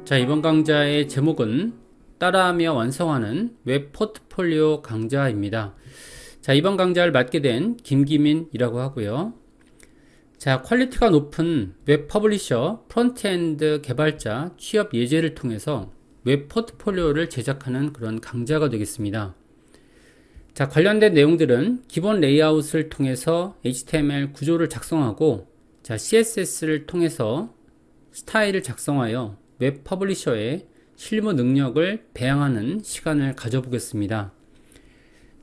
자, 이번 강좌의 제목은 따라하며 완성하는 웹 포트폴리오 강좌입니다. 자, 이번 강좌를 맡게 된 김기민이라고 하고요. 자, 퀄리티가 높은 웹 퍼블리셔 프론트엔드 개발자 취업 예제를 통해서 웹 포트폴리오를 제작하는 그런 강좌가 되겠습니다. 자, 관련된 내용들은 기본 레이아웃을 통해서 HTML 구조를 작성하고, 자, CSS를 통해서 스타일을 작성하여 웹 퍼블리셔의 실무 능력을 배양하는 시간을 가져보겠습니다.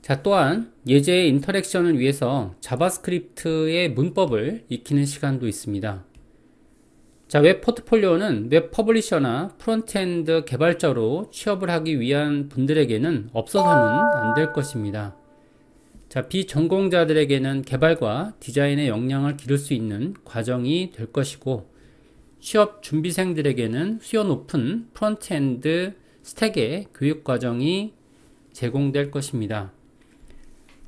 자, 또한 예제의 인터랙션을 위해서 자바스크립트의 문법을 익히는 시간도 있습니다. 자, 웹 포트폴리오는 웹 퍼블리셔나 프론트엔드 개발자로 취업을 하기 위한 분들에게는 없어서는 안 될 것입니다. 자, 비전공자들에게는 개발과 디자인의 역량을 기를 수 있는 과정이 될 것이고, 취업 준비생들에게는 수요 높은 프론트엔드 스택의 교육 과정이 제공될 것입니다.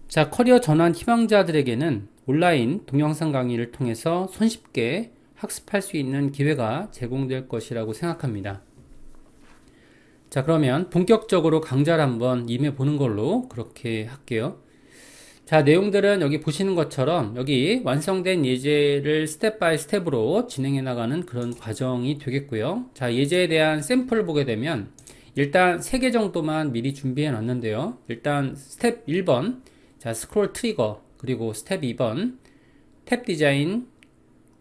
자, 커리어 전환 희망자들에게는 온라인 동영상 강의를 통해서 손쉽게 학습할 수 있는 기회가 제공될 것이라고 생각합니다. 자, 그러면 본격적으로 강좌를 한번 임해 보는 걸로 그렇게 할게요. 자, 내용들은 여기 보시는 것처럼 여기 완성된 예제를 스텝 바이 스텝으로 진행해 나가는 그런 과정이 되겠고요. 자, 예제에 대한 샘플을 보게 되면 일단 3개 정도만 미리 준비해 놨는데요. 일단 스텝 1번, 자, 스크롤 트리거, 그리고 스텝 2번, 탭 디자인,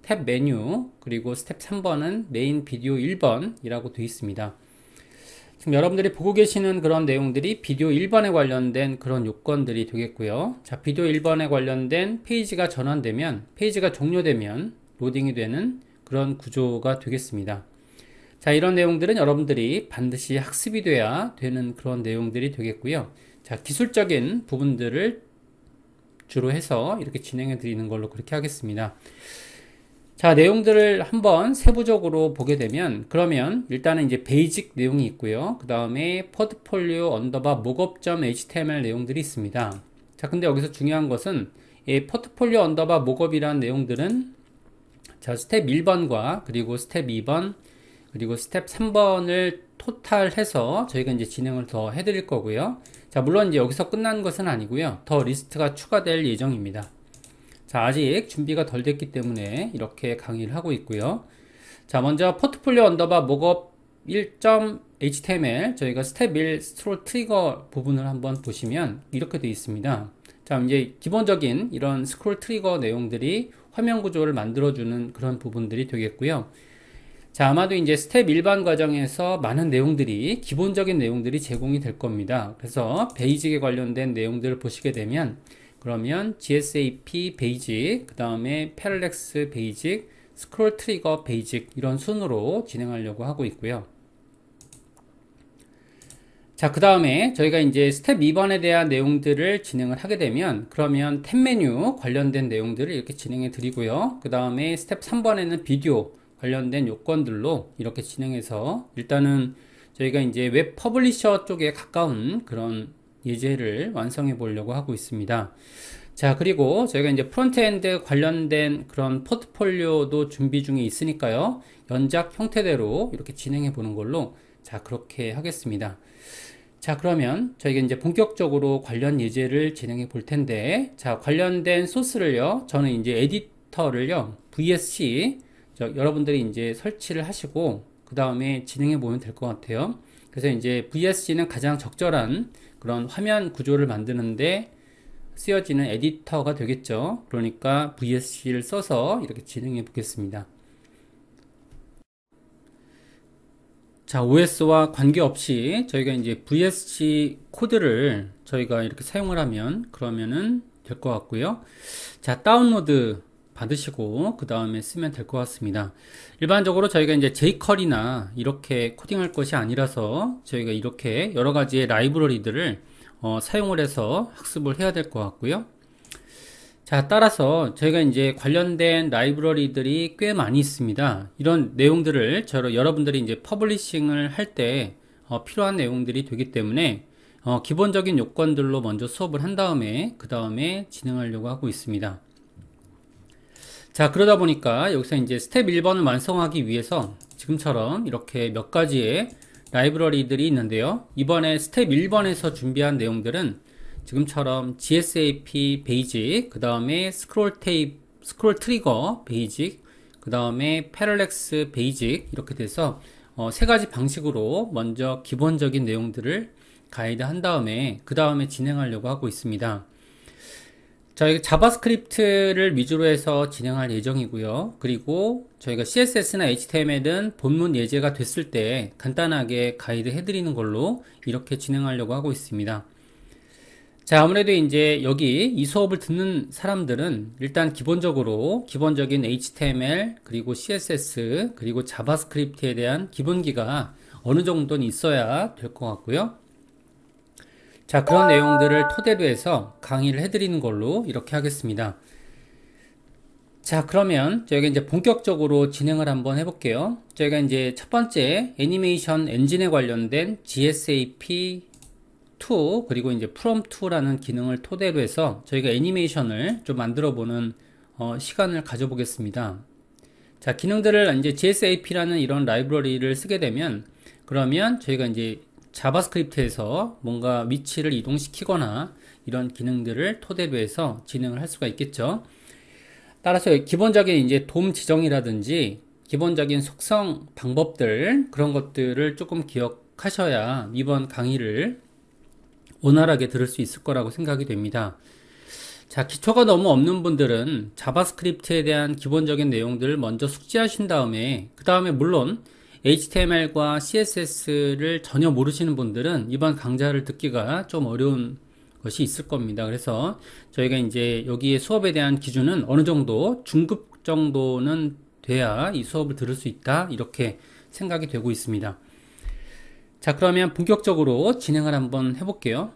탭 메뉴, 그리고 스텝 3번은 메인 비디오 1번이라고 되어 있습니다. 지금 여러분들이 보고 계시는 그런 내용들이 비디오 1번에 관련된 그런 요건들이 되겠고요. 자, 비디오 1번에 관련된 페이지가 전환되면, 페이지가 종료되면 로딩이 되는 그런 구조가 되겠습니다. 자, 이런 내용들은 여러분들이 반드시 학습이 돼야 되는 그런 내용들이 되겠고요. 자, 기술적인 부분들을 주로 해서 이렇게 진행해 드리는 걸로 그렇게 하겠습니다. 자, 내용들을 한번 세부적으로 보게 되면, 그러면 일단은 이제 베이직 내용이 있고요. 그 다음에 포트폴리오 언더바 목업.html 내용들이 있습니다. 자, 근데 여기서 중요한 것은 이 포트폴리오 언더바 목업이라는 내용들은, 자, 스텝 1번과 그리고 스텝 2번 그리고 스텝 3번을 토탈해서 저희가 이제 진행을 더 해드릴 거고요. 자, 물론 이제 여기서 끝난 것은 아니고요. 더 리스트가 추가될 예정입니다. 자, 아직 준비가 덜 됐기 때문에 이렇게 강의를 하고 있고요. 자, 먼저 포트폴리오 언더바 목업 1.html 저희가 스텝 1 스크롤 트리거 부분을 한번 보시면 이렇게 되어 있습니다. 자, 이제 기본적인 이런 스크롤 트리거 내용들이 화면 구조를 만들어주는 그런 부분들이 되겠고요. 자, 아마도 이제 스텝 일반 과정에서 많은 내용들이, 기본적인 내용들이 제공이 될 겁니다. 그래서 베이직에 관련된 내용들을 보시게 되면, 그러면 GSAP 베이직, 그 다음에 패럴렉스 베이직, 스크롤 트리거 베이직, 이런 순으로 진행하려고 하고 있고요. 자, 그 다음에 저희가 이제 스텝 2번에 대한 내용들을 진행을 하게 되면, 그러면 탭 메뉴 관련된 내용들을 이렇게 진행해 드리고요. 그 다음에 스텝 3번에는 비디오 관련된 요건들로 이렇게 진행해서, 일단은 저희가 이제 웹 퍼블리셔 쪽에 가까운 그런 예제를 완성해 보려고 하고 있습니다. 자, 그리고 저희가 이제 프론트엔드 관련된 그런 포트폴리오도 준비 중에 있으니까요. 연작 형태대로 이렇게 진행해 보는 걸로, 자, 그렇게 하겠습니다. 자, 그러면 저희가 이제 본격적으로 관련 예제를 진행해 볼 텐데, 자, 관련된 소스를요, 저는 이제 에디터를요, VSC, 여러분들이 이제 설치를 하시고, 그 다음에 진행해 보면 될 것 같아요. 그래서 이제 VSC는 가장 적절한 그런 화면 구조를 만드는데 쓰여지는 에디터가 되겠죠. 그러니까 VSC를 써서 이렇게 진행해 보겠습니다. 자, OS와 관계없이 저희가 이제 VSC 코드를 저희가 이렇게 사용을 하면 그러면은 될 것 같고요. 자, 다운로드 받으시고 그 다음에 쓰면 될 것 같습니다. 일반적으로 저희가 이제 jQuery나 이렇게 코딩할 것이 아니라서 저희가 이렇게 여러 가지의 라이브러리들을 사용을 해서 학습을 해야 될 것 같고요. 자, 따라서 저희가 이제 관련된 라이브러리들이 꽤 많이 있습니다. 이런 내용들을 여러분들이 이제 퍼블리싱을 할 때 필요한 내용들이 되기 때문에 기본적인 요건들로 먼저 수업을 한 다음에 그 다음에 진행하려고 하고 있습니다. 자, 그러다 보니까 여기서 이제 스텝 1번을 완성하기 위해서 지금처럼 이렇게 몇 가지의 라이브러리들이 있는데요. 이번에 스텝 1번에서 준비한 내용들은 지금처럼 GSAP 베이직, 그 다음에 스크롤 트리거 베이직, 그 다음에 패럴렉스 베이직 이렇게 돼서 세 가지 방식으로 먼저 기본적인 내용들을 가이드 한 다음에 그 다음에 진행하려고 하고 있습니다. 저희가 자바스크립트를 위주로 해서 진행할 예정이고요. 그리고 저희가 CSS나 HTML은 본문 예제가 됐을 때 간단하게 가이드 해드리는 걸로 이렇게 진행하려고 하고 있습니다. 자, 아무래도 이제 여기 이 수업을 듣는 사람들은 일단 기본적인 HTML 그리고 CSS 그리고 자바스크립트에 대한 기본기가 어느 정도는 있어야 될 것 같고요. 자, 그런 내용들을 토대로 해서 강의를 해드리는 걸로 이렇게 하겠습니다. 자, 그러면 저희가 이제 본격적으로 진행을 한번 해볼게요. 저희가 이제 첫 번째 애니메이션 엔진에 관련된 GSAP2 그리고 이제 From2라는 기능을 토대로 해서 저희가 애니메이션을 좀 만들어 보는 시간을 가져보겠습니다. 자, 기능들을 이제 GSAP라는 이런 라이브러리를 쓰게 되면 그러면 저희가 이제 자바스크립트에서 뭔가 위치를 이동시키거나 이런 기능들을 토대로 해서 진행을 할 수가 있겠죠. 따라서 기본적인 이제 돔 지정이라든지 기본적인 속성 방법들 그런 것들을 조금 기억하셔야 이번 강의를 원활하게 들을 수 있을 거라고 생각이 됩니다. 자, 기초가 너무 없는 분들은 자바스크립트에 대한 기본적인 내용들을 먼저 숙지하신 다음에 그 다음에 물론 HTML과 CSS를 전혀 모르시는 분들은 이번 강좌를 듣기가 좀 어려운 것이 있을 겁니다. 그래서 저희가 이제 여기에 수업에 대한 기준은 어느 정도 중급 정도는 돼야 이 수업을 들을 수 있다 이렇게 생각이 되고 있습니다. 자, 그러면 본격적으로 진행을 한번 해볼게요.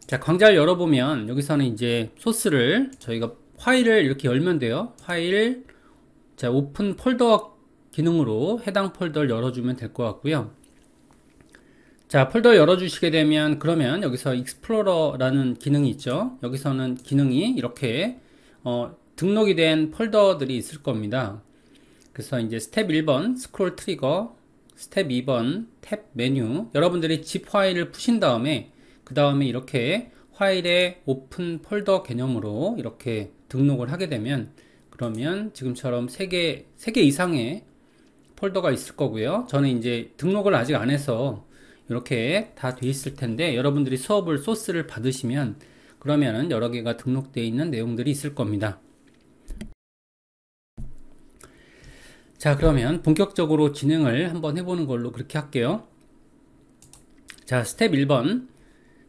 자, 강좌를 열어보면 여기서는 이제 소스를 저희가 파일을 이렇게 열면 돼요. 파일, 자, 오픈 폴더 기능으로 해당 폴더를 열어주면 될 것 같고요. 자, 폴더 열어주시게 되면 그러면 여기서 익스플로러라는 기능이 있죠. 여기서는 기능이 이렇게 등록이 된 폴더들이 있을 겁니다. 그래서 이제 스텝 1번 스크롤 트리거, 스텝 2번 탭 메뉴, 여러분들이 zip 파일을 푸신 다음에 그 다음에 이렇게 파일의 오픈 폴더 개념으로 이렇게 등록을 하게 되면 그러면 지금처럼 3개 이상의 폴더가 있을 거고요. 저는 이제 등록을 아직 안 해서 이렇게 다 돼 있을 텐데 여러분들이 수업을 소스를 받으시면 그러면은 여러 개가 등록되어 있는 내용들이 있을 겁니다. 자, 그러면 본격적으로 진행을 한번 해보는 걸로 그렇게 할게요. 자, 스텝 1번.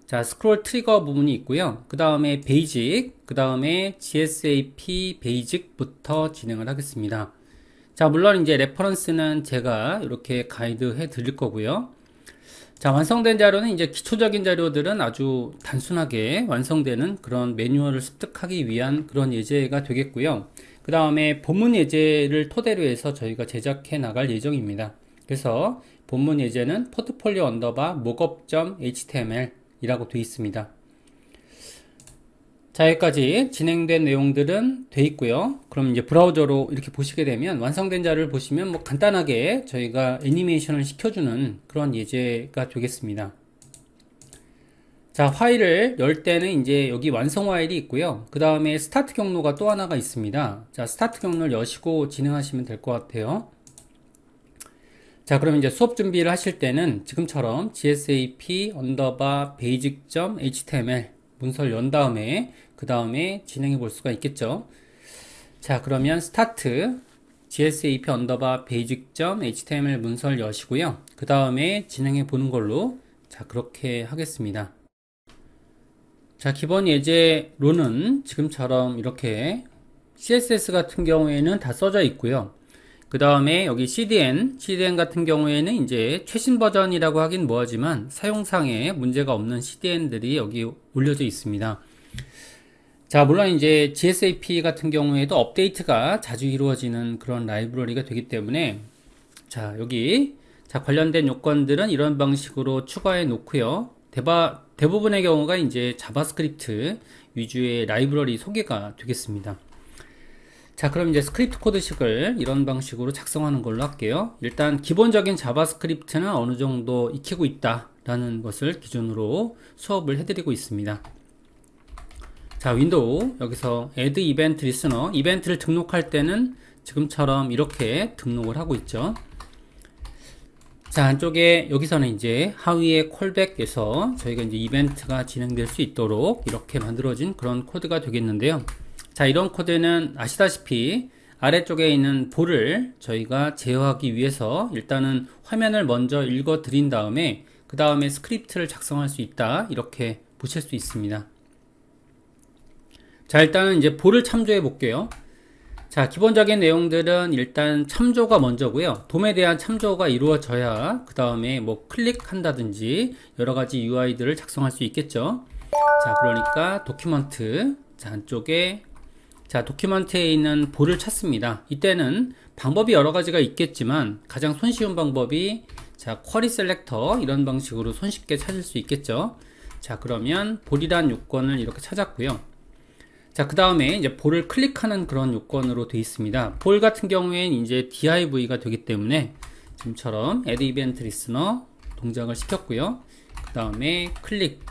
자, 스크롤 트리거 부분이 있고요. 그 다음에 베이직, 그 다음에 GSAP 베이직부터 진행을 하겠습니다. 자, 물론 이제 레퍼런스는 제가 이렇게 가이드 해 드릴 거고요. 자, 완성된 자료는 이제 기초적인 자료들은 아주 단순하게 완성되는 그런 매뉴얼을 습득하기 위한 그런 예제가 되겠고요. 그 다음에 본문 예제를 토대로 해서 저희가 제작해 나갈 예정입니다. 그래서 본문 예제는 포트폴리오 언더바 mockup.html 이라고 되어 있습니다. 자, 여기까지 진행된 내용들은 돼 있고요. 그럼 이제 브라우저로 이렇게 보시게 되면 완성된 자료를 보시면 뭐 간단하게 저희가 애니메이션을 시켜주는 그런 예제가 되겠습니다. 자, 파일을 열 때는 이제 여기 완성 파일이 있고요. 그 다음에 스타트 경로가 또 하나가 있습니다. 자, 스타트 경로를 여시고 진행하시면 될 것 같아요. 자, 그럼 이제 수업 준비를 하실 때는 지금처럼 GSAP 언더바 basic.html 문서를 연 다음에 그 다음에 진행해 볼 수가 있겠죠. 자, 그러면 스타트 GSAP 언더바 basic.html 문서를 여시고요. 그 다음에 진행해 보는 걸로 자, 그렇게 하겠습니다. 자, 기본 예제로는 지금처럼 이렇게 CSS 같은 경우에는 다 써져 있고요. 그 다음에 여기 CDN 같은 경우에는 이제 최신 버전이라고 하긴 뭐하지만 사용상에 문제가 없는 CDN들이 여기 올려져 있습니다. 자, 물론 이제 GSAP 같은 경우에도 업데이트가 자주 이루어지는 그런 라이브러리가 되기 때문에 자, 여기 자, 관련된 요건들은 이런 방식으로 추가해 놓고요. 대부분의 경우가 이제 자바스크립트 위주의 라이브러리 소개가 되겠습니다. 자, 그럼 이제 스크립트 코드식을 이런 방식으로 작성하는 걸로 할게요. 일단 기본적인 자바스크립트는 어느 정도 익히고 있다 라는 것을 기준으로 수업을 해드리고 있습니다. 자, 윈도우 여기서 add event listener, 이벤트를 등록할 때는 지금처럼 이렇게 등록을 하고 있죠. 자, 안쪽에 여기서는 이제 하위의 콜백에서 저희가 이제 이벤트가 진행될 수 있도록 이렇게 만들어진 그런 코드가 되겠는데요. 자, 이런 코드는 아시다시피 아래쪽에 있는 볼을 저희가 제어하기 위해서 일단은 화면을 먼저 읽어 드린 다음에 그 다음에 스크립트를 작성할 수 있다, 이렇게 보실 수 있습니다. 자, 일단은 이제 볼을 참조해 볼게요. 자, 기본적인 내용들은 일단 참조가 먼저고요. 돔에 대한 참조가 이루어져야 그 다음에 뭐 클릭한다든지 여러가지 UI들을 작성할 수 있겠죠. 자, 그러니까 도큐먼트, 자, 안쪽에 자, 도큐먼트에 있는 볼을 찾습니다. 이때는 방법이 여러가지가 있겠지만 가장 손쉬운 방법이 자, 쿼리 셀렉터 이런 방식으로 손쉽게 찾을 수 있겠죠. 자, 그러면 볼이란 요건을 이렇게 찾았고요. 자, 그 다음에 이제 볼을 클릭하는 그런 요건으로 되어 있습니다. 볼 같은 경우에는 이제 div가 되기 때문에 지금처럼 add event listener 동작을 시켰고요. 그 다음에 클릭.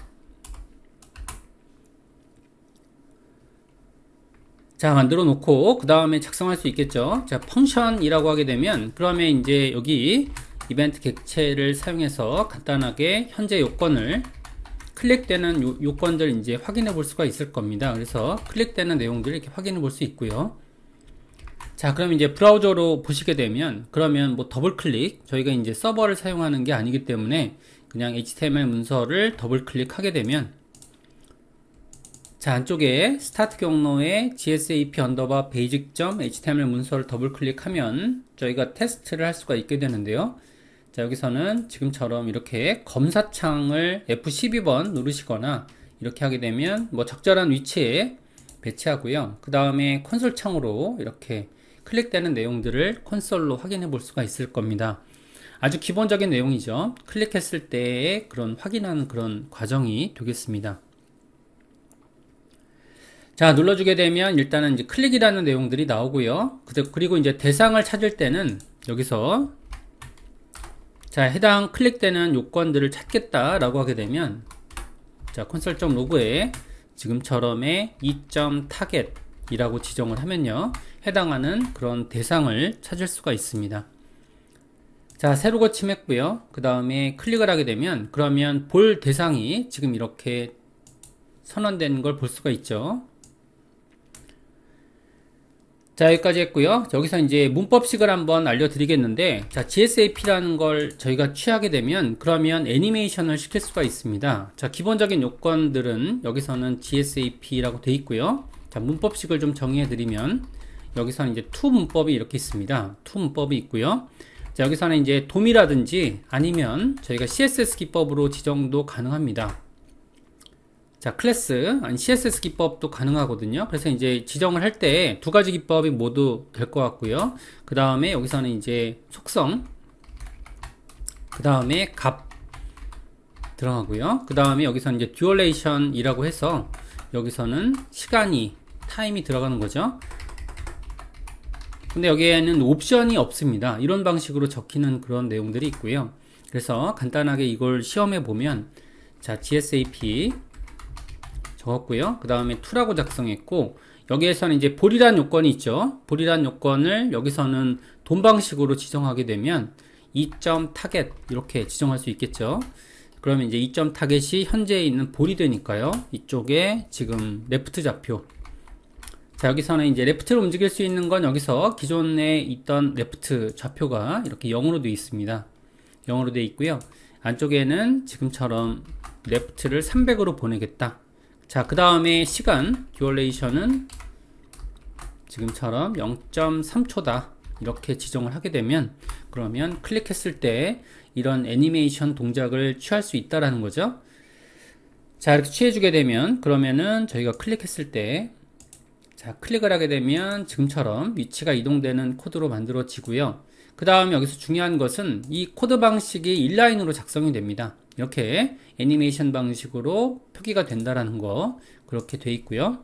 자, 만들어 놓고 그 다음에 작성할 수 있겠죠. 자, 펑션이라고 하게 되면 그러면 이제 여기 이벤트 객체를 사용해서 간단하게 현재 요건을 클릭되는 요건들 이제 확인해 볼 수가 있을 겁니다. 그래서 클릭되는 내용들을 이렇게 확인해 볼 수 있고요. 자, 그럼 이제 브라우저로 보시게 되면 그러면 뭐 더블 클릭, 저희가 이제 서버를 사용하는 게 아니기 때문에 그냥 HTML 문서를 더블 클릭하게 되면 자, 안쪽에 스타트 경로에 gsap 언더바 basic.html 문서를 더블 클릭하면 저희가 테스트를 할 수가 있게 되는데요. 자, 여기서는 지금처럼 이렇게 검사창을 F12번 누르시거나 이렇게 하게 되면 뭐 적절한 위치에 배치하고요. 그 다음에 콘솔 창으로 이렇게 클릭되는 내용들을 콘솔로 확인해 볼 수가 있을 겁니다. 아주 기본적인 내용이죠. 클릭했을 때의 그런 확인하는 그런 과정이 되겠습니다. 자, 눌러주게 되면 일단은 이제 클릭이라는 내용들이 나오고요. 그리고 이제 대상을 찾을 때는 여기서 자, 해당 클릭되는 요건들을 찾겠다라고 하게 되면 자, console.log에 지금처럼의 2.target 이라고 지정을 하면요, 해당하는 그런 대상을 찾을 수가 있습니다. 자, 새로 고침했고요. 그 다음에 클릭을 하게 되면 그러면 볼 대상이 지금 이렇게 선언되는 걸 볼 수가 있죠. 자, 여기까지 했고요. 여기서 이제 문법식을 한번 알려드리겠는데, 자, GSAP라는 걸 저희가 취하게 되면 그러면 애니메이션을 시킬 수가 있습니다. 자, 기본적인 요건들은 여기서는 GSAP라고 되어 있고요. 자, 문법식을 좀 정의해 드리면 여기서는 이제 to 문법이 이렇게 있습니다. to 문법이 있고요. 자, 여기서는 이제 돔이라든지 아니면 저희가 CSS 기법으로 지정도 가능합니다. 자, 클래스 아니 CSS 기법도 가능하거든요. 그래서 이제 지정을 할 때 두 가지 기법이 모두 될 것 같고요. 그 다음에 여기서는 이제 속성, 그 다음에 값 들어가고요. 그 다음에 여기서는 이제 듀얼레이션 이라고 해서 여기서는 시간이 타임이 들어가는 거죠. 근데 여기에는 옵션이 없습니다. 이런 방식으로 적히는 그런 내용들이 있고요. 그래서 간단하게 이걸 시험해 보면 자, GSAP 적었고요. 그 다음에 to라고 작성했고, 여기에서는 이제 볼이란 요건이 있죠. 볼이란 요건을 여기서는 돔 방식으로 지정하게 되면 2.target 이렇게 지정할 수 있겠죠. 그러면 이제 2.target이 현재 있는 볼이 되니까요. 이쪽에 지금 레프트 좌표. 자, 여기서는 이제 레프트로 움직일 수 있는 건 여기서 기존에 있던 레프트 좌표가 이렇게 0으로 되어 있습니다. 0으로 되어 있고요. 안쪽에는 지금처럼 레프트를 300으로 보내겠다. 자, 그 다음에 시간 듀얼레이션은 지금처럼 0.3초다 이렇게 지정을 하게 되면 그러면 클릭했을 때 이런 애니메이션 동작을 취할 수 있다라는 거죠. 자, 이렇게 취해주게 되면 그러면은 저희가 클릭했을 때 자, 클릭을 하게 되면 지금처럼 위치가 이동되는 코드로 만들어지고요. 그 다음에 여기서 중요한 것은 이 코드 방식이 인라인으로 작성이 됩니다. 이렇게 애니메이션 방식으로 표기가 된다라는 거 그렇게 돼 있고요.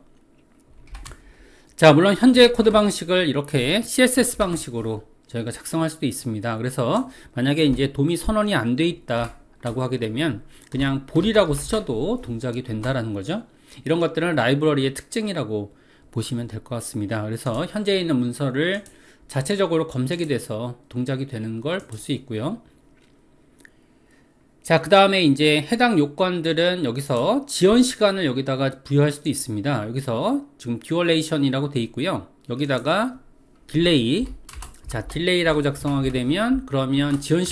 자, 물론 현재 코드 방식을 이렇게 CSS 방식으로 저희가 작성할 수도 있습니다. 그래서 만약에 이제 DOM이 선언이 안 돼 있다라고 하게 되면 그냥 볼이라고 쓰셔도 동작이 된다라는 거죠. 이런 것들은 라이브러리의 특징이라고 보시면 될 것 같습니다. 그래서 현재 있는 문서를 자체적으로 검색이 돼서 동작이 되는 걸 볼 수 있고요. 자, 그 다음에 이제 해당 요건들은 여기서 지연 시간을 여기다가 부여할 수도 있습니다. 여기서 지금 듀얼레이션이라고 돼 있고요. 여기다가 딜레이, 자, 딜레이라고 작성하게 되면 그러면 지연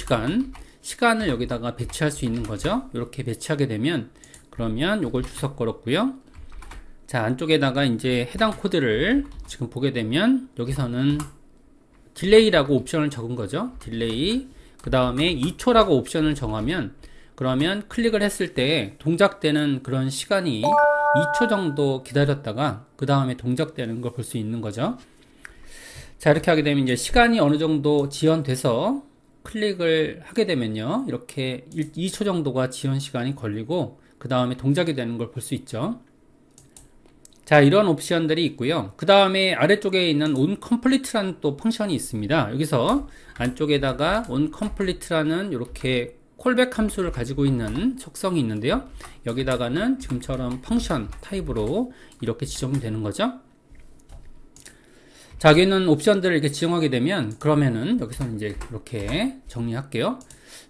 시간을 여기다가 배치할 수 있는 거죠. 이렇게 배치하게 되면 그러면 요걸 주석 걸었고요. 자, 안쪽에다가 이제 해당 코드를 지금 보게 되면 여기서는 딜레이라고 옵션을 적은 거죠. 딜레이. 그 다음에 2초라고 옵션을 정하면 그러면 클릭을 했을 때 동작되는 그런 시간이 2초 정도 기다렸다가 그 다음에 동작되는 걸 볼 수 있는 거죠. 자, 이렇게 하게 되면 이제 시간이 어느 정도 지연돼서 클릭을 하게 되면요. 이렇게 2초 정도가 지연 시간이 걸리고 그 다음에 동작이 되는 걸 볼 수 있죠. 자, 이런 옵션들이 있고요. 그 다음에 아래쪽에 있는 onComplete라는 또 펑션이 있습니다. 여기서 안쪽에다가 onComplete라는 이렇게 콜백 함수를 가지고 있는 속성이 있는데요. 여기다가는 지금처럼 펑션 타입으로 이렇게 지정이 되는 거죠. 자, 여기 있는 옵션들을 이렇게 지정하게 되면 그러면은 여기서는 이제 이렇게 정리할게요.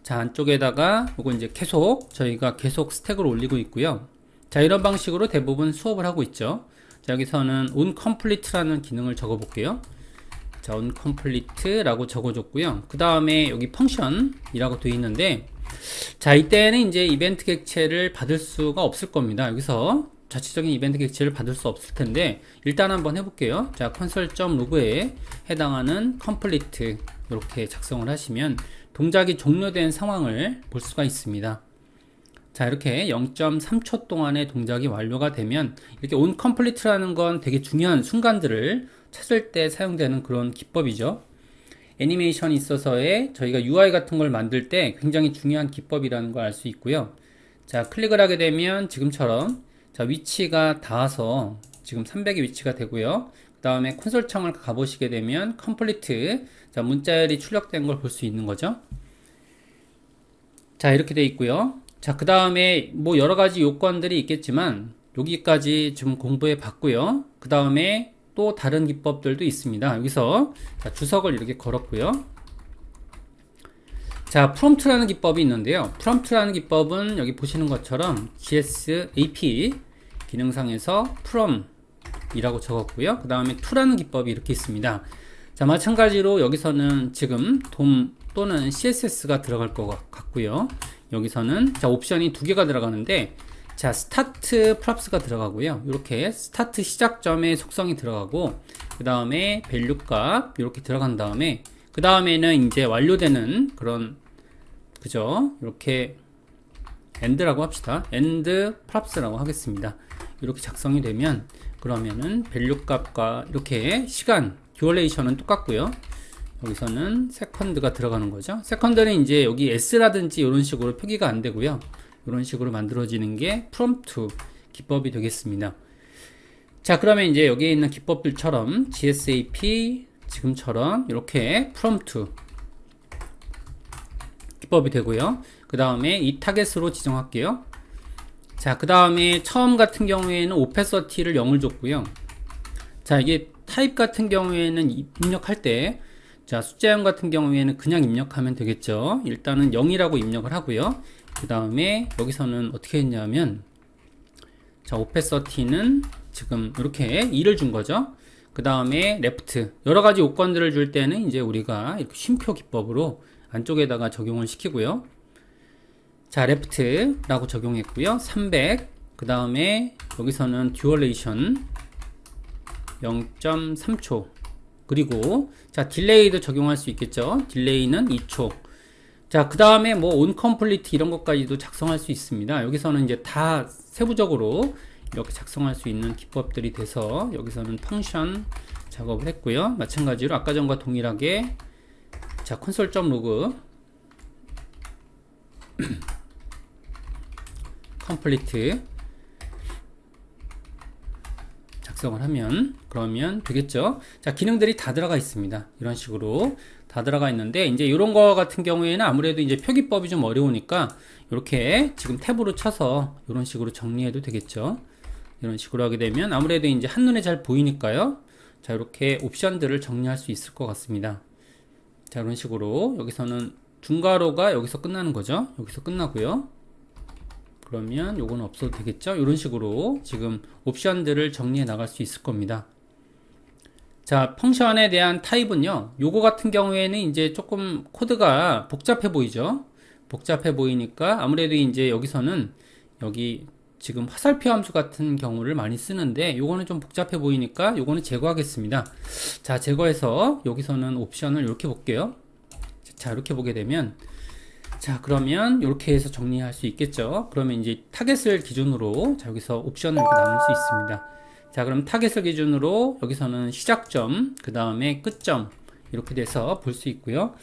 자, 안쪽에다가 이거 이제 저희가 계속 스택을 올리고 있고요. 자, 이런 방식으로 대부분 수업을 하고 있죠. 자, 여기서는 onComplete라는 기능을 적어 볼게요. 자, onComplete라고 적어줬고요. 그 다음에 여기 펑션이라고 되어 있는데, 자, 이때는 이제 이벤트 객체를 받을 수가 없을 겁니다. 여기서 자체적인 이벤트 객체를 받을 수 없을 텐데, 일단 한번 해볼게요. 자, console.log에 해당하는 complete 이렇게 작성을 하시면 동작이 종료된 상황을 볼 수가 있습니다. 자, 이렇게 0.3초 동안의 동작이 완료가 되면 이렇게 onComplete라는 건 되게 중요한 순간들을 찾을 때 사용되는 그런 기법이죠. 애니메이션이 있어서의 저희가 UI 같은 걸 만들 때 굉장히 중요한 기법이라는 걸 알 수 있고요. 자, 클릭을 하게 되면 지금처럼 자, 위치가 닿아서 지금 300의 위치가 되고요. 그 다음에 콘솔 창을 가보시게 되면 complete, 자, 문자열이 출력된 걸 볼 수 있는 거죠. 자, 이렇게 돼 있고요. 자, 그 다음에 뭐 여러가지 요건들이 있겠지만 여기까지 좀 공부해 봤고요. 그 다음에 또 다른 기법들도 있습니다. 여기서 자, 주석을 이렇게 걸었고요. 자, prompt라는 기법이 있는데요. prompt라는 기법은 여기 보시는 것처럼 GSAP 기능상에서 prom이라고 적었고요. 그 다음에 to라는 기법이 이렇게 있습니다. 자, 마찬가지로 여기서는 지금 DOM 또는 CSS가 들어갈 것 같고요. 여기서는 자, 옵션이 두 개가 들어가는데 자, 스타트 props가 들어가고요. 이렇게 스타트 시작점의 속성이 들어가고 그 다음에 밸류 값 이렇게 들어간 다음에 그 다음에는 이제 완료되는 그런 그죠? 이렇게 end라고 합시다. end props라고 하겠습니다. 이렇게 작성이 되면 그러면은 밸류 값과 이렇게 시간 듀얼레이션은 똑같고요. 여기서는 세컨드가 들어가는 거죠. 세컨드는 이제 여기 s라든지 이런 식으로 표기가 안 되고요. 이런 식으로 만들어지는 게 prompt 기법이 되겠습니다. 자, 그러면 이제 여기에 있는 기법들처럼 GSAP 지금처럼 이렇게 prompt 기법이 되고요. 그 다음에 이 타겟으로 지정할게요. 자, 그 다음에 처음 같은 경우에는 opaciti를 0을 줬고요. 자, 이게 타입 같은 경우에는 입력할 때 자, 숫자형 같은 경우에는 그냥 입력하면 되겠죠. 일단은 0이라고 입력을 하고요. 그 다음에 여기서는 어떻게 했냐면 자, opacity는 지금 이렇게 2를 준 거죠. 그 다음에 left 여러가지 요건들을 줄 때는 이제 우리가 이렇게 쉼표 기법으로 안쪽에다가 적용을 시키고요. 자, left라고 적용했고요. 300 그 다음에 여기서는 duration 0.3초 그리고 자, 딜레이도 적용할 수 있겠죠. 딜레이는 2초. 자, 그 다음에 뭐 onComplete 이런 것까지도 작성할 수 있습니다. 여기서는 이제 다 세부적으로 이렇게 작성할 수 있는 기법들이 돼서 여기서는 펑션 작업을 했고요. 마찬가지로 아까 전과 동일하게 자, console.log complete 작성을 하면 그러면 되겠죠. 자, 기능들이 다 들어가 있습니다. 이런 식으로 다 들어가 있는데 이제 이런 거 같은 경우에는 아무래도 이제 표기법이 좀 어려우니까 이렇게 지금 탭으로 쳐서 이런 식으로 정리해도 되겠죠. 이런 식으로 하게 되면 아무래도 이제 한눈에 잘 보이니까요. 자, 이렇게 옵션들을 정리할 수 있을 것 같습니다. 자, 이런 식으로 여기서는 중괄호가 여기서 끝나는 거죠. 여기서 끝나고요. 그러면 요거는 없어도 되겠죠. 이런 식으로 지금 옵션들을 정리해 나갈 수 있을 겁니다. 자, 펑션에 대한 타입은요, 요거 같은 경우에는 이제 조금 코드가 복잡해 보이죠. 복잡해 보이니까 아무래도 이제 여기서는 여기 지금 화살표 함수 같은 경우를 많이 쓰는데 요거는 좀 복잡해 보이니까 요거는 제거하겠습니다. 자, 제거해서 여기서는 옵션을 이렇게 볼게요. 자, 이렇게 보게 되면 자, 그러면 이렇게 해서 정리할 수 있겠죠. 그러면 이제 타겟을 기준으로 자, 여기서 옵션을 이렇게 나눌 수 있습니다. 자, 그럼 타겟을 기준으로 여기서는 시작점, 그 다음에 끝점 이렇게 돼서 볼 수 있고요.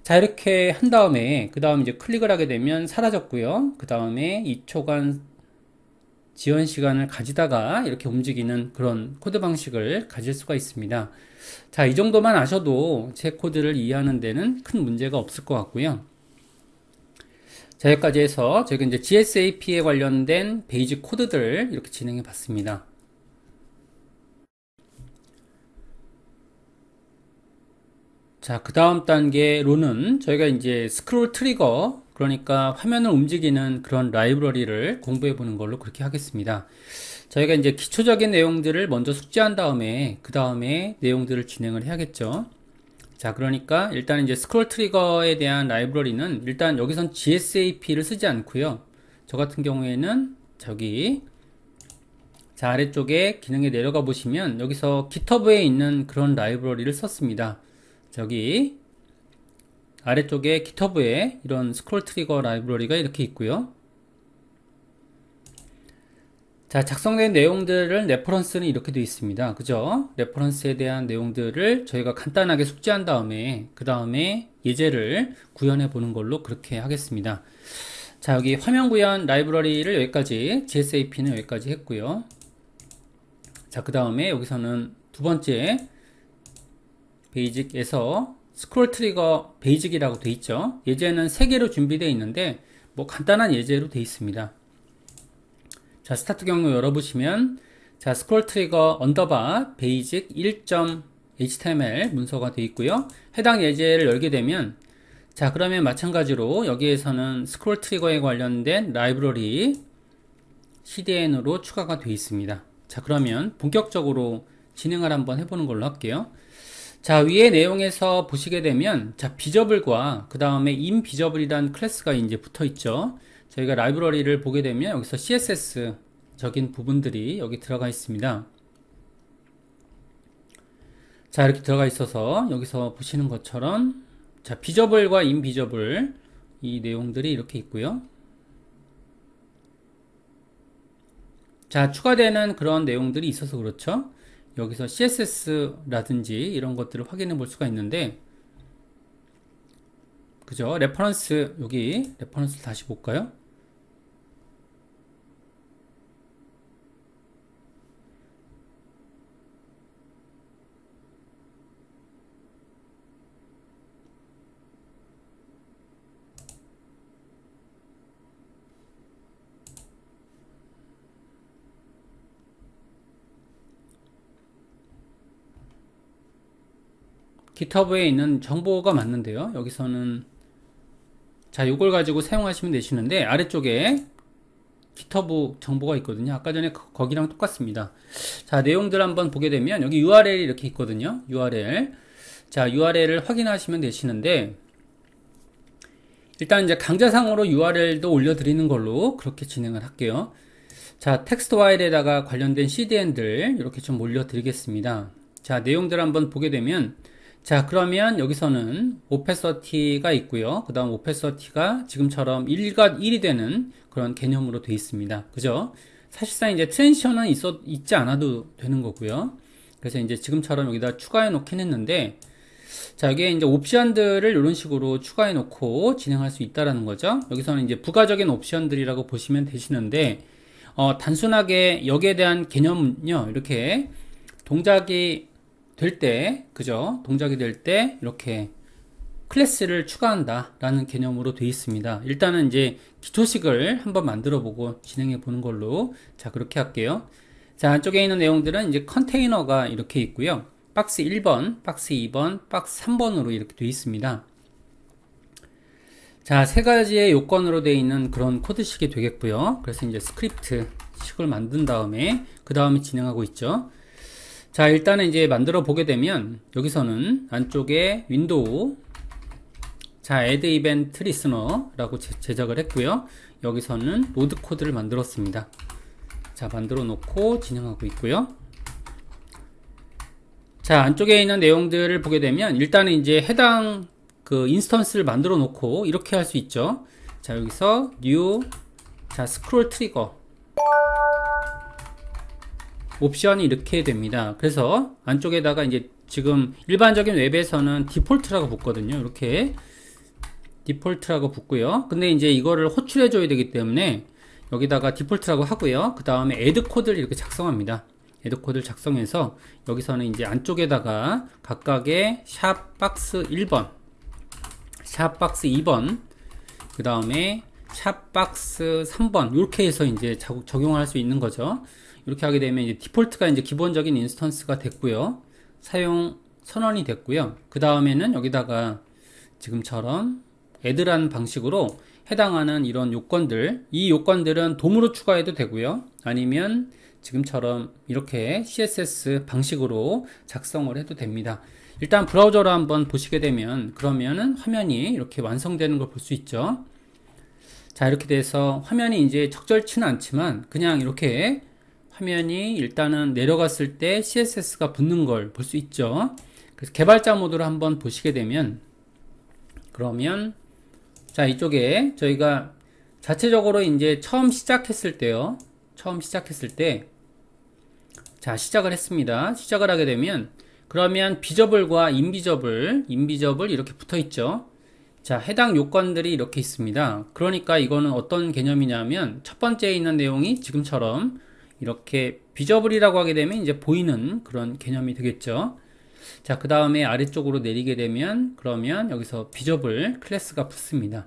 자, 이렇게 한 다음에 그 다음 이제 클릭을 하게 되면 사라졌고요. 그 다음에 2초간 지연 시간을 가지다가 이렇게 움직이는 그런 코드 방식을 가질 수가 있습니다. 자, 이 정도만 아셔도 제 코드를 이해하는 데는 큰 문제가 없을 것 같고요. 자, 여기까지 해서 저희가 이제 GSAP에 관련된 베이직 코드들 이렇게 진행해 봤습니다. 자, 그 다음 단계로는 저희가 이제 스크롤 트리거, 그러니까 화면을 움직이는 그런 라이브러리를 공부해 보는 걸로 그렇게 하겠습니다. 저희가 이제 기초적인 내용들을 먼저 숙지한 다음에 그 다음에 내용들을 진행을 해야겠죠. 자, 그러니까 일단 이제 스크롤 트리거에 대한 라이브러리는 일단 여기선 GSAP를 쓰지 않고요. 저 같은 경우에는 저기 자, 아래쪽에 기능에 내려가 보시면 여기서 GitHub에 있는 그런 라이브러리를 썼습니다. 저기 아래쪽에 GitHub에 이런 스크롤 트리거 라이브러리가 이렇게 있고요. 자, 작성된 내용들을 레퍼런스는 이렇게 되어 있습니다. 그죠? 레퍼런스에 대한 내용들을 저희가 간단하게 숙지한 다음에 그 다음에 예제를 구현해 보는 걸로 그렇게 하겠습니다. 자, 여기 화면 구현 라이브러리를 여기까지, GSAP는 여기까지 했고요. 자, 그 다음에 여기서는 두 번째 베이직에서 스크롤 트리거 베이직이라고 돼 있죠. 예제는 3개로 준비되어 있는데 뭐 간단한 예제로 돼 있습니다. 자, 스타트 경로 열어보시면 자, 스크롤 트리거 언더바 베이직 1.html 문서가 되어 있고요. 해당 예제를 열게 되면 자, 그러면 마찬가지로 여기에서는 스크롤 트리거에 관련된 라이브러리 CDN으로 추가가 되어 있습니다. 자, 그러면 본격적으로 진행을 한번 해보는 걸로 할게요. 자, 위의 내용에서 보시게 되면 자, 비저블과 그 다음에 인비저블이라는 클래스가 이제 붙어 있죠. 저희가 라이브러리를 보게 되면 여기서 CSS 적인 부분들이 여기 들어가 있습니다. 자, 이렇게 들어가 있어서 여기서 보시는 것처럼 자, 비저블과 인비저블 이 내용들이 이렇게 있고요. 자, 추가되는 그런 내용들이 있어서 그렇죠. 여기서 CSS라든지 이런 것들을 확인해 볼 수가 있는데 그죠? 레퍼런스, 여기 레퍼런스 다시 볼까요? GitHub에 있는 정보가 맞는데요. 여기서는 자, 요걸 가지고 사용하시면 되시는데 아래쪽에 GitHub 정보가 있거든요. 아까 전에 거기랑 똑같습니다. 자, 내용들 한번 보게 되면 여기 URL이 이렇게 있거든요. URL. 자, URL을 확인하시면 되시는데 일단 이제 강좌상으로 URL도 올려드리는 걸로 그렇게 진행을 할게요. 자, 텍스트 파일에다가 관련된 CDN들 이렇게 좀 올려드리겠습니다. 자, 내용들 한번 보게 되면 자, 그러면 여기서는 오페서티가 있고요. 그 다음 오페서티가 지금처럼 1과 1이 되는 그런 개념으로 되어 있습니다. 그죠? 사실상 이제 트랜지션은 있지 않아도 되는 거고요. 그래서 이제 지금처럼 여기다 추가해 놓긴 했는데 자, 여기에 이제 옵션들을 이런 식으로 추가해 놓고 진행할 수 있다라는 거죠. 여기서는 이제 부가적인 옵션들이라고 보시면 되시는데 단순하게 여기에 대한 개념은요, 이렇게 동작이 될 때, 그죠? 동작이 될 때 이렇게 클래스를 추가한다 라는 개념으로 되어 있습니다. 일단은 이제 기초식을 한번 만들어 보고 진행해 보는 걸로, 자, 그렇게 할게요. 자, 안쪽에 있는 내용들은 이제 컨테이너가 이렇게 있고요. 박스 1번, 박스 2번, 박스 3번으로 이렇게 되어 있습니다. 자, 세 가지의 요건으로 되어 있는 그런 코드식이 되겠고요. 그래서 이제 스크립트 식을 만든 다음에 그 다음에 진행하고 있죠. 자, 일단은 이제 만들어 보게 되면 여기서는 안쪽에 윈도우, 자, add event listener라고 제작을 했고요. 여기서는 로드 코드를 만들었습니다. 자, 만들어 놓고 진행하고 있고요. 자, 안쪽에 있는 내용들을 보게 되면 일단은 이제 해당 그 인스턴스를 만들어 놓고 이렇게 할 수 있죠. 자, 여기서 new, 자, 스크롤 트리거 옵션이 이렇게 됩니다. 그래서 안쪽에다가 이제 지금 일반적인 웹에서는 디폴트라고 붙거든요. 이렇게 디폴트라고 붙고요. 근데 이제 이거를 호출해 줘야 되기 때문에 여기다가 디폴트라고 하고요. 그 다음에 add 코드를 이렇게 작성합니다. add 코드를 작성해서 여기서는 이제 안쪽에다가 각각의 샵 박스 1번, 샵 박스 2번, 그 다음에 샵 박스 3번 이렇게 해서 이제 적용할 수 있는 거죠. 이렇게 하게 되면 이제 디폴트가 이제 기본적인 인스턴스가 됐고요. 사용 선언이 됐고요. 그 다음에는 여기다가 지금처럼 add라는 방식으로 해당하는 이런 요건들, 이 요건들은 돔으로 추가해도 되고요. 아니면 지금처럼 이렇게 CSS 방식으로 작성을 해도 됩니다. 일단 브라우저로 한번 보시게 되면 그러면은 화면이 이렇게 완성되는 걸 볼 수 있죠. 자, 이렇게 돼서 화면이 이제 적절치는 않지만 그냥 이렇게 화면이 일단은 내려갔을 때 CSS가 붙는 걸 볼 수 있죠. 그래서 개발자 모드로 한번 보시게 되면 그러면 자, 이쪽에 저희가 자체적으로 이제 처음 시작했을 때요. 처음 시작했을 때 자, 시작을 했습니다. 시작을 하게 되면 그러면 비저블과 인비저블 이렇게 붙어 있죠. 자, 해당 요건들이 이렇게 있습니다. 그러니까 이거는 어떤 개념이냐면 첫 번째에 있는 내용이 지금처럼 이렇게 비저블이라고 하게 되면 이제 보이는 그런 개념이 되겠죠. 자, 그 다음에 아래쪽으로 내리게 되면 그러면 여기서 비저블 클래스가 붙습니다.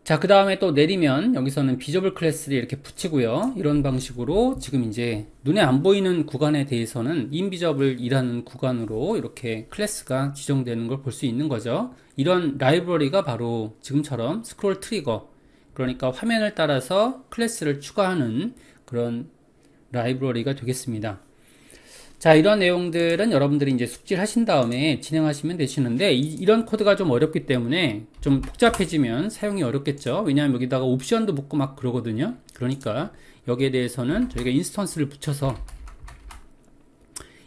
자, 그 다음에 또 내리면 여기서는 비저블 클래스를 이렇게 붙이고요. 이런 방식으로 지금 이제 눈에 안 보이는 구간에 대해서는 인비저블이라는 구간으로 이렇게 클래스가 지정되는 걸 볼 수 있는 거죠. 이런 라이브러리가 바로 지금처럼 스크롤 트리거, 그러니까 화면을 따라서 클래스를 추가하는 그런 라이브러리가 되겠습니다. 자, 이런 내용들은 여러분들이 이제 숙지를 하신 다음에 진행하시면 되시는데 이런 코드가 좀 어렵기 때문에 좀 복잡해지면 사용이 어렵겠죠. 왜냐하면 여기다가 옵션도 붙고 막 그러거든요. 그러니까 여기에 대해서는 저희가 인스턴스를 붙여서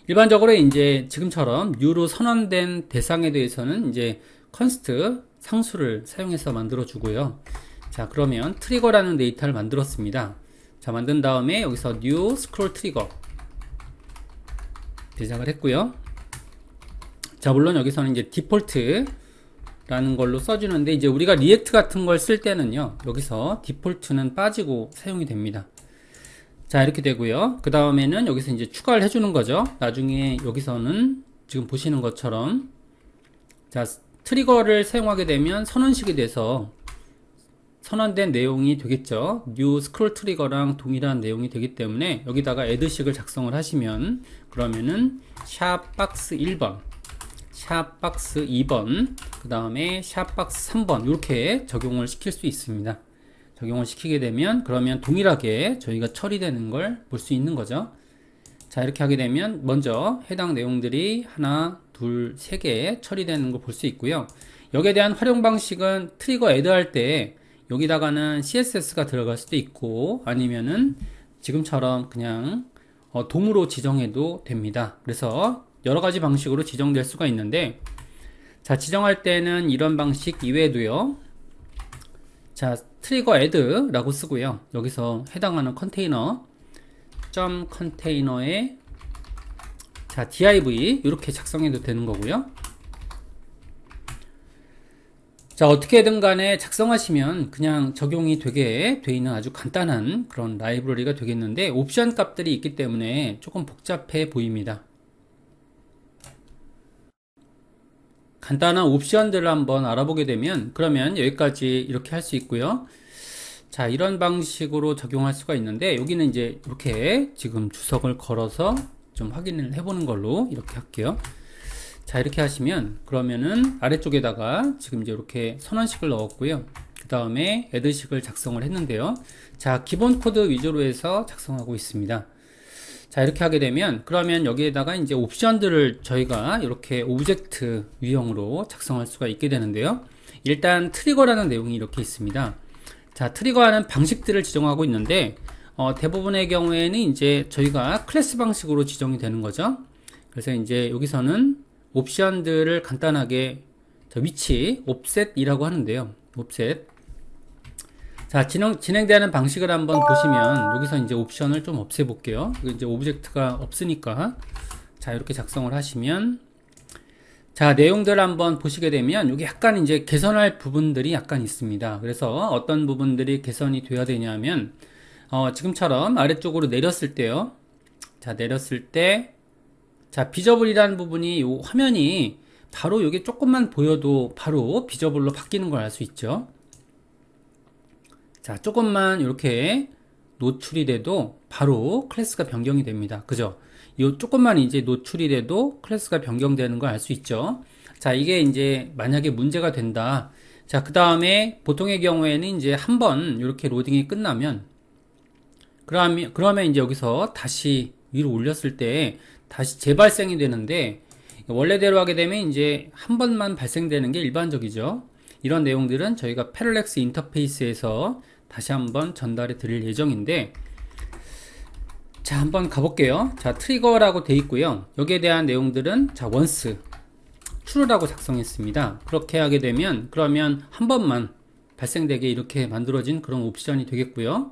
일반적으로 이제 지금처럼 new로 선언된 대상에 대해서는 이제 const 상수를 사용해서 만들어 주고요. 자, 그러면 트리거라는 데이터를 만들었습니다. 자, 만든 다음에 여기서 new scroll trigger 제작을 했고요. 자, 물론 여기서는 이제 디폴트라는 걸로 써주는데 이제 우리가 리액트 같은 걸 쓸 때는요, 여기서 디폴트는 빠지고 사용이 됩니다. 자, 이렇게 되고요. 그 다음에는 여기서 이제 추가를 해주는 거죠. 나중에 여기서는 지금 보시는 것처럼 자, 트리거를 사용하게 되면 선언식이 돼서 선언된 내용이 되겠죠. new scroll trigger랑 동일한 내용이 되기 때문에 여기다가 add식을 작성을 하시면 그러면은 샵박스 1번, 샵박스 2번, 그 다음에 샵박스 3번 이렇게 적용을 시킬 수 있습니다. 적용을 시키게 되면 그러면 동일하게 저희가 처리되는 걸 볼 수 있는 거죠. 자, 이렇게 하게 되면 먼저 해당 내용들이 하나, 둘, 세 개 처리되는 걸 볼 수 있고요. 여기에 대한 활용 방식은 트리거 add 할 때 여기다가는 CSS가 들어갈 수도 있고 아니면은 지금처럼 그냥 돔으로 지정해도 됩니다. 그래서 여러가지 방식으로 지정될 수가 있는데 자, 지정할 때는 이런 방식 이외에도요, 자, 트리거 add 라고 쓰고요. 여기서 해당하는 컨테이너 컨테이너에 자, div 이렇게 작성해도 되는 거고요. 자, 어떻게든 간에 작성하시면 그냥 적용이 되게 돼 있는 아주 간단한 그런 라이브러리가 되겠는데, 옵션 값들이 있기 때문에 조금 복잡해 보입니다. 간단한 옵션들을 한번 알아보게 되면, 그러면 여기까지 이렇게 할 수 있고요. 자, 이런 방식으로 적용할 수가 있는데, 여기는 이제 이렇게 지금 주석을 걸어서 좀 확인을 해보는 걸로 이렇게 할게요. 자, 이렇게 하시면 그러면은 아래쪽에다가 지금 이제 이렇게 선언식을 넣었고요. 그 다음에 애드식을 작성을 했는데요. 자, 기본 코드 위주로 해서 작성하고 있습니다. 자, 이렇게 하게 되면 그러면 여기에다가 이제 옵션들을 저희가 이렇게 오브젝트 유형으로 작성할 수가 있게 되는데요. 일단 트리거라는 내용이 이렇게 있습니다. 자, 트리거하는 방식들을 지정하고 있는데 대부분의 경우에는 이제 저희가 클래스 방식으로 지정이 되는 거죠. 그래서 이제 여기서는 옵션들을 간단하게 위치 옵셋이라고 하는데요. 옵셋. 자, 진행되는 방식을 한번 보시면 여기서 이제 옵션을 좀 없애 볼게요. 이제 오브젝트가 없으니까. 자, 이렇게 작성을 하시면, 자, 내용들을 한번 보시게 되면 여기 약간 이제 개선할 부분들이 약간 있습니다. 그래서 어떤 부분들이 개선이 되어야 되냐면 지금처럼 아래쪽으로 내렸을 때요. 자, 내렸을 때, 자, 비저블이라는 부분이 요 화면이 바로 여기 조금만 보여도 바로 비저블로 바뀌는 걸 알 수 있죠. 자, 조금만 이렇게 노출이 돼도 바로 클래스가 변경이 됩니다. 그죠? 요 조금만 이제 노출이 돼도 클래스가 변경되는 걸 알 수 있죠. 자, 이게 이제 만약에 문제가 된다. 자, 그 다음에 보통의 경우에는 이제 한번 이렇게 로딩이 끝나면 그러면 이제 여기서 다시 위로 올렸을 때 다시 재발생이 되는데, 원래대로 하게 되면 이제 한 번만 발생되는 게 일반적이죠. 이런 내용들은 저희가 패럴렉스 인터페이스에서 다시 한번 전달해 드릴 예정인데, 자, 한번 가볼게요. 자, 트리거라고 돼 있고요. 여기에 대한 내용들은 자, once true라고 작성했습니다. 그렇게 하게 되면 그러면 한 번만 발생되게 이렇게 만들어진 그런 옵션이 되겠고요.